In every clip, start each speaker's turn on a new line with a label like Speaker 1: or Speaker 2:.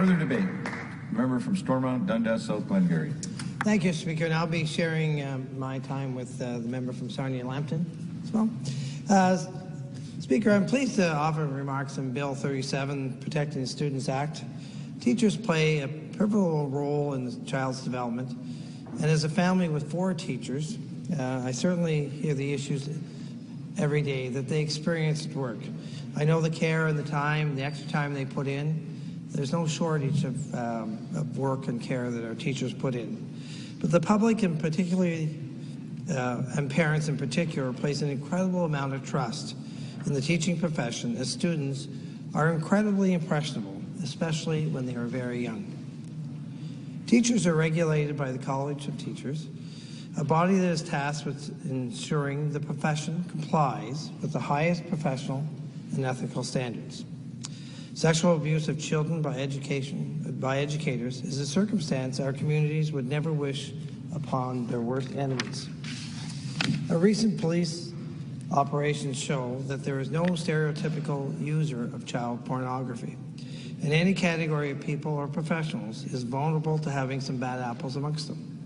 Speaker 1: Further debate. Member from Stormont, Dundas, South Glengarry.
Speaker 2: Thank you, Speaker. And I'll be sharing my time with the member from Sarnia-Lambton as well. Speaker, I'm pleased to offer remarks on Bill 37, Protecting the Students Act. Teachers play a pivotal role in the child's development, and as a family with 4 teachers, I certainly hear the issues every day that they experience at work. I know the care and the time, the extra time they put in. There's no shortage of work and care that our teachers put in. But the public, and particularly and parents in particular, place an incredible amount of trust in the teaching profession, as students are incredibly impressionable, especially when they are very young. Teachers are regulated by the College of Teachers, a body that is tasked with ensuring the profession complies with the highest professional and ethical standards. Sexual abuse of children by educators is a circumstance our communities would never wish upon their worst enemies. A recent police operations show that there is no stereotypical user of child pornography, and any category of people or professionals is vulnerable to having some bad apples amongst them.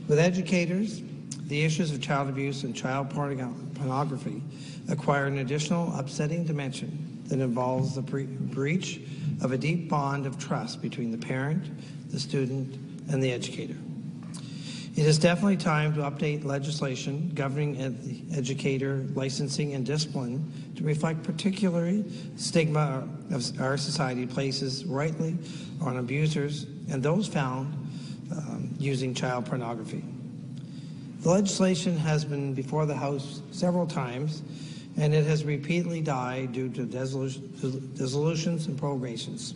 Speaker 2: With educators, the issues of child abuse and child pornography acquire an additional upsetting dimension that involves the breach of a deep bond of trust between the parent, the student, and the educator. It is definitely time to update legislation governing educator licensing and discipline to reflect particularly stigma of our society places rightly on abusers and those found using child pornography. The legislation has been before the House several times, and it has repeatedly died due to dissolutions and probations.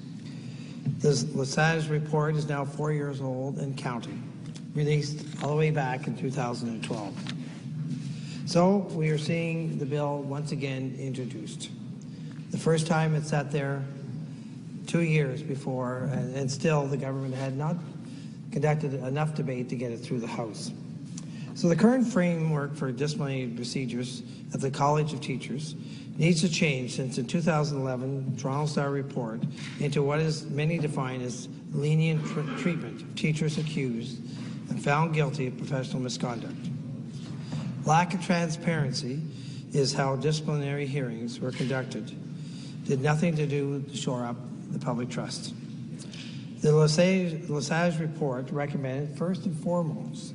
Speaker 2: This Lesage report is now 4 years old and counting, released all the way back in 2012. So we are seeing the bill once again introduced. The first time it sat there 2 years before, and still the government had not conducted enough debate to get it through the House. So the current framework for disciplinary procedures at the College of Teachers needs to change, since in 2011 Toronto Star report into what is many define as lenient treatment of teachers accused and found guilty of professional misconduct. Lack of transparency is how disciplinary hearings were conducted did nothing to do to shore up the public trust. The Lesage report recommended, first and foremost,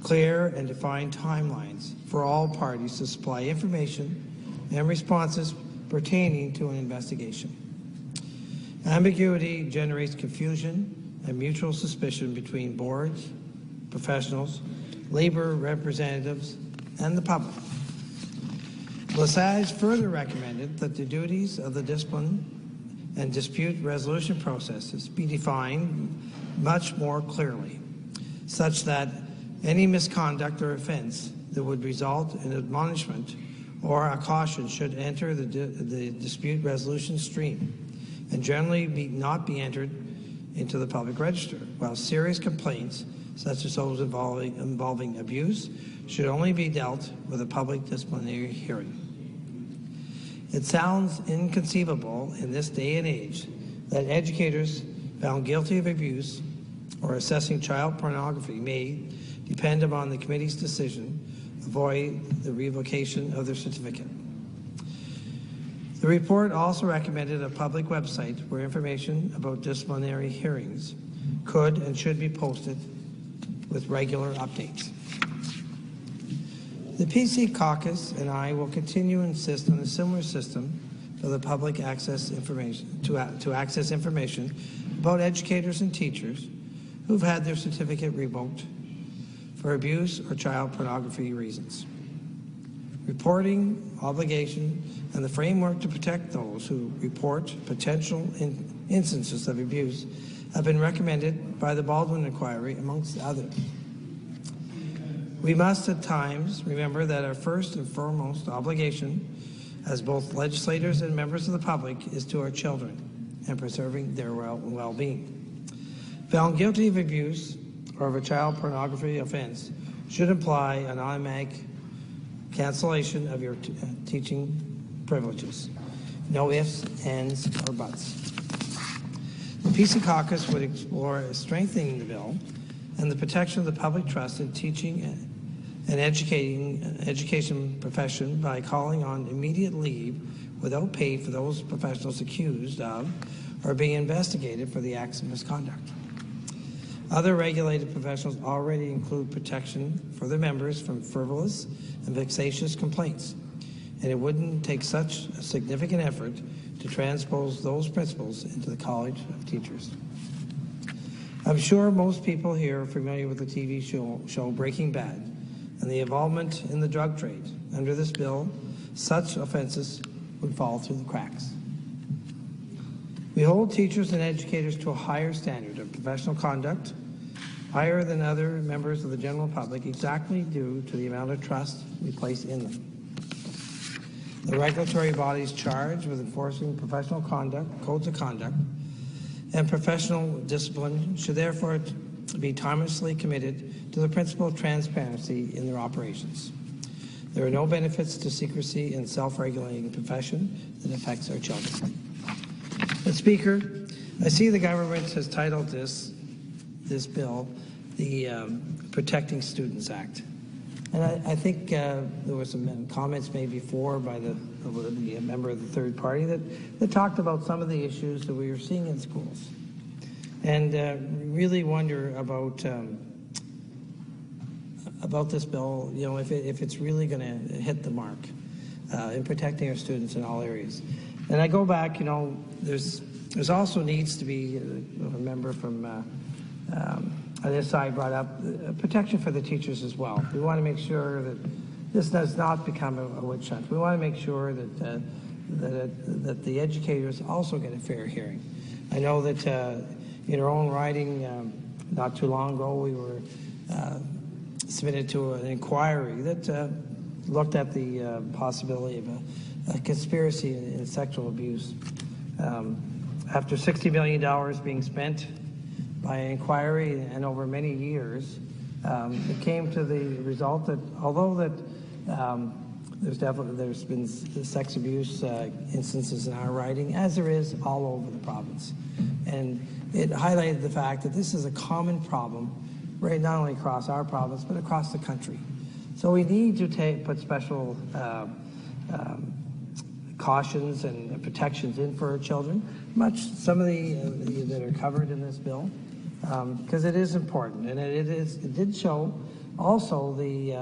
Speaker 2: clear and defined timelines for all parties to supply information and responses pertaining to an investigation. Ambiguity generates confusion and mutual suspicion between boards, professionals, labor representatives, and the public. Lesage further recommended that the duties of the discipline and dispute resolution processes be defined much more clearly, such that any misconduct or offense that would result in admonishment or a caution should enter the dispute resolution stream and generally not be entered into the public register, while serious complaints, such as those involving abuse, should only be dealt with a public disciplinary hearing. It sounds inconceivable in this day and age that educators found guilty of abuse or assessing child pornography may depend upon the committee's decision to avoid the revocation of their certificate. The report also recommended a public website where information about disciplinary hearings could and should be posted with regular updates. The PC caucus and I will continue to insist on a similar system for the public access information to access information about educators and teachers who've had their certificate revoked for abuse or child pornography reasons. Reporting obligation and the framework to protect those who report potential instances of abuse have been recommended by the Baldwin Inquiry, amongst others. We must at times remember that our first and foremost obligation as both legislators and members of the public is to our children and preserving their well-being. Found guilty of abuse or of a child pornography offense should imply an automatic cancellation of your teaching privileges. No ifs, ands, or buts. The The PC Caucus would explore strengthening the bill and the protection of the public trust in teaching and education profession by calling on immediate leave without pay for those professionals accused of or being investigated for the acts of misconduct. Other regulated professionals already include protection for their members from frivolous and vexatious complaints, and it wouldn't take such a significant effort to transpose those principles into the College of Teachers. I'm sure most people here are familiar with the TV show Breaking Bad and the involvement in the drug trade. Under this bill, such offenses would fall through the cracks. We hold teachers and educators to a higher standard of professional conduct, higher than other members of the general public, exactly due to the amount of trust we place in them. The regulatory bodies charged with enforcing professional conduct, codes of conduct, and professional discipline should therefore be timelessly committed to the principle of transparency in their operations. There are no benefits to secrecy in self-regulating profession that affects our children. But Speaker, I see the government has titled this bill the Protecting Students Act. And I think there were some comments made before by the member of the third party that talked about some of the issues that we were seeing in schools. And really wonder about this bill, you know, if it's really going to hit the mark in protecting our students in all areas. And I go back, you know, there's also needs to be, a member from on this side brought up protection for the teachers as well. We want to make sure that this does not become a witch hunt. We want to make sure that that the educators also get a fair hearing. I know that in our own writing, not too long ago, we were submitted to an inquiry that looked at the possibility of a conspiracy in sexual abuse. After $60 million being spent by an inquiry and over many years, it came to the result that although that there's been sex abuse instances in our writing, as there is all over the province, and it highlighted the fact that this is a common problem, right, not only across our province but across the country. So we need to put special cautions and protections in for our children, some of the that are covered in this bill, because it is important, and it did show also the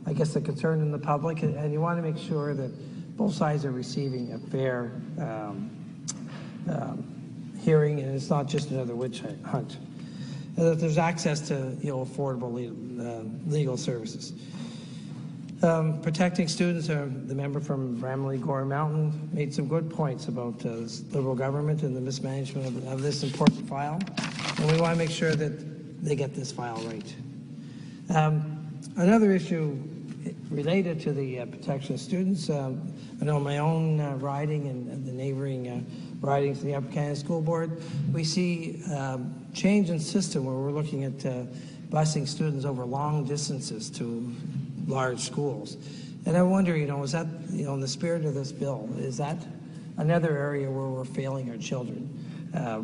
Speaker 2: I guess the concern in the public, and you want to make sure that both sides are receiving a fair hearing, and it's not just another witch hunt. And that there's access to affordable legal services. Protecting students, the member from Bramalea-Gore Mountain made some good points about Liberal government and the mismanagement of this important file, and we want to make sure that they get this file right. Another issue related to the protection of students, I know my own riding and the neighboring ridings in the Upper Canada School Board, we see change in system where we're looking at busing students over long distances to large schools. And I wonder, is that, in the spirit of this bill, is that another area where we're failing our children?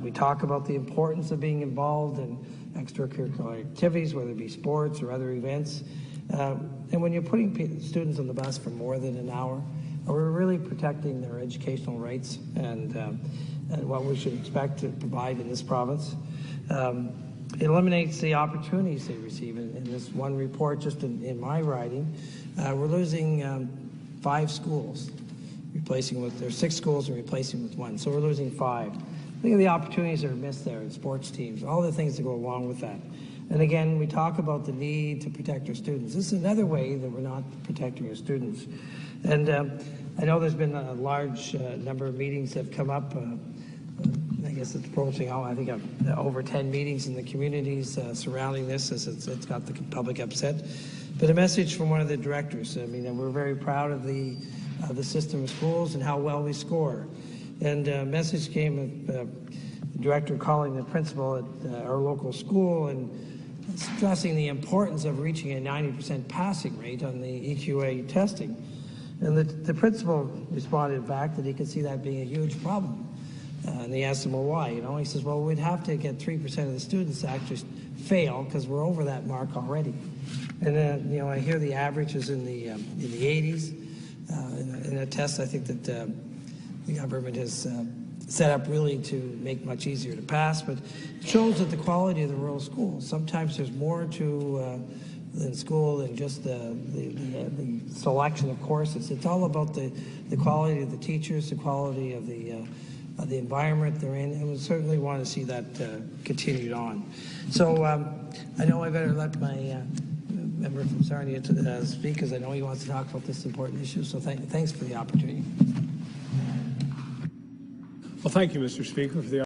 Speaker 2: We talk about the importance of being involved in extracurricular activities, whether it be sports or other events. And when you're putting students on the bus for more than an hour, are we really protecting their educational rights and what we should expect to provide in this province? It eliminates the opportunities they receive. In this one report, just in my writing, we're losing 5 schools, there's 6 schools and replacing with 1. So we're losing 5. Think of the opportunities that are missed there in sports teams, all the things that go along with that. And again, we talk about the need to protect our students. This is another way that we're not protecting our students. And I know there's been a large number of meetings that have come up. I guess it's approaching, I think, over 10 meetings in the communities surrounding this, as it's got the public upset. But a message from one of the directors. I mean, we're very proud of the system of schools and how well we score. And a message came of the director calling the principal at our local school and stressing the importance of reaching a 90% passing rate on the EQA testing. And the principal responded back that he could see that being a huge problem. And he asked him, well, why? He says, well, we'd have to get 3% of the students to actually fail because we're over that mark already. And then, I hear the average is in the 80s. In a test, I think that the government has set up really to make much easier to pass, but it shows that the quality of the rural schools, sometimes there's more to in school than just the selection of courses. It's all about the quality of the teachers, the quality of the environment they're in, and we certainly want to see that continued on. So I know I better let my member from Sarnia to speak, because I know he wants to talk about this important issue, so thanks for the opportunity.
Speaker 3: Well, thank you, Mr. Speaker, for the